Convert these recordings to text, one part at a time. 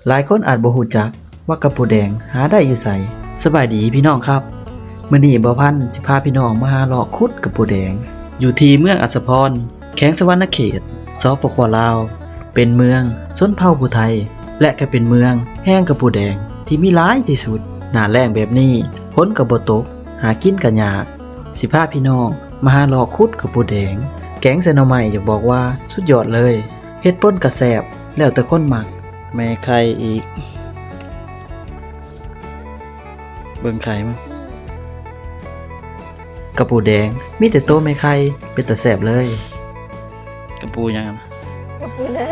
หลายคนอาจบ่ฮู้จักว่ากระปูแดงหาได้อยู่ไสสบายดีพี่น้องครับมื้อนี้บ่พันสิพาพี่น้องมาหาเลาะขุดกระปูแดงอยู่ที่เมืองอัสสพรแขวงสะหวรรณเขตสปป.ลาวเป็นเมืองชนเผ่าผู้ไทยและก็เป็นเมืองแห่งกระปูแดงที่มีหลายที่สุดหน้าแล้งแบบนี้ฝนก็บ่ตกหากินก็ยากสิพาพี่น้องมาหาเลาะขุดกระปูแดงแกงใส่หน่อไม้อยากบอกว่าสุดยอดเลยเฮ็ดป่นก็แซ่บแล้วแต่คนมักแม่ไข่อีกเบิ่งไข่มั้งกระปูแดงมีแต่โตไม่ไข่เป็นตาแสบเลยกระปูยัง กระปูแน่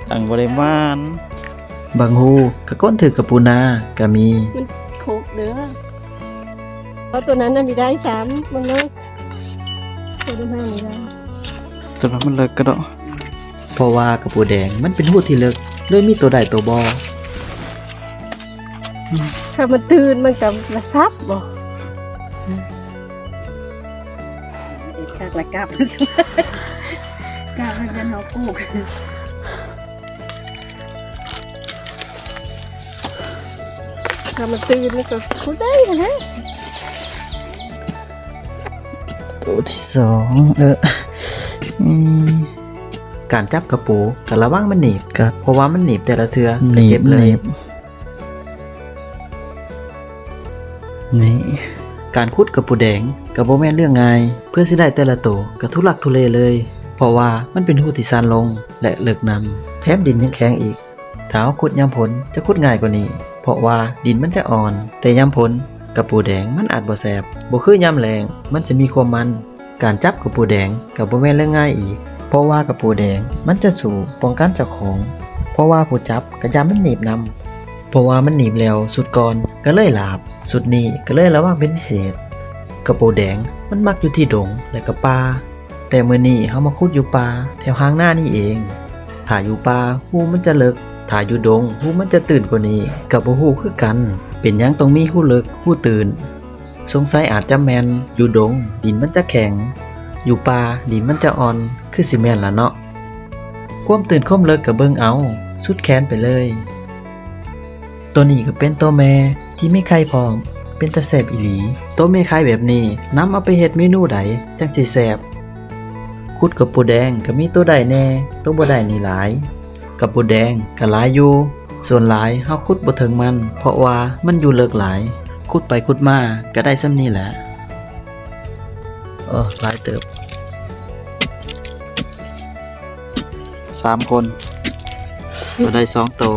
ตั้งบริมานบางฮูกระก้นถือกระปูนาก็มี มันโคกเด้อเอาตัวนั้นน่ะมีได้3มันเลิกตัวที่5มีได้ จนว่ามันเลิกกระดอกเพราะว่ากระปูแดงมันเป็นหูที่เลิกเลยมีตัวใดตัวบอ ถ้ามันตื่นมันก็ละซับบ่ จากละกับกับมันจะเอาปลูก ถ้ามันตื่นมันก็คุดได้นะ ตัวที่สองการจับกระปูก็ระวังมันหนีบก็เพราะว่ามันหนีบแต่ละเทือก็เจ็บเลยนี่การขุดกระปูแดงก็บ่แม่นเรื่องง่ายเพื่อสิได้แต่ละตัวก็ทุลักทุเลเลยเพราะว่ามันเป็นหูที่สั้นลงและเลิกนำแถมดินยังแข็งอีกถ้าเอาขุดยามฝนจะขุดง่ายกว่านี้เพราะว่าดินมันจะอ่อนแต่ยามฝนกระปูแดงมันอาจบ่แสบบ่คือยามแล้งมันจะมีความมันการจับกระปูแดงก็บ่แม่นเรื่องง่ายอีกเพราะว่ากระปูแดงมันจะสู้ป้องกันเจ้าของเพราะว่าผู้จับก็ยามมันหนีบนำเพราะว่ามันหนีบแล้วสุดก่อนก็เลยหลาบสุดนี้ก็เลยระวังเป็นพิเศษกระปูแดงมันมักอยู่ที่ดงและก็ป่าแต่มื้อนี้เฮามาขุดอยู่ป่าแถวห้างหน้านี่เองถ้าอยู่ป่าหูมันจะเลิกถ้าอยู่ดงหูมันจะตื่นกว่านี้ก็บ่ฮู้คือกันเป็นหยังต้องมีหูเลิกหูตื่นสงสัยอาจจะแม่นอยู่ดงดินมันจะแข็งอยู่ป่าดินมันจะอ่อนคือสิแม่นล่ะเนาะความตื่นความเลิกก็เบิ่งเอาสุดแขนไปเลยตัวนี้ก็เป็นตัวแม่ที่มีไข่พร้อมเป็นตาแซ่บอีหลีตัวแม่ไข่แบบนี้นำเอาไปเฮ็ดเมนูใดจังสิแซ่บขุดกระปูแดงก็มีตัวใดแน่ตัวบ่ได้นี่หลายกระปูแดงก็หลายอยู่ส่วนหลายเฮาขุดบ่ถึงมันเพราะว่ามันอยู่เลิกหลายขุดไปขุดมาก็ได้ส่ำนี้แหละหลายเติบ3คนก็ได้2โตว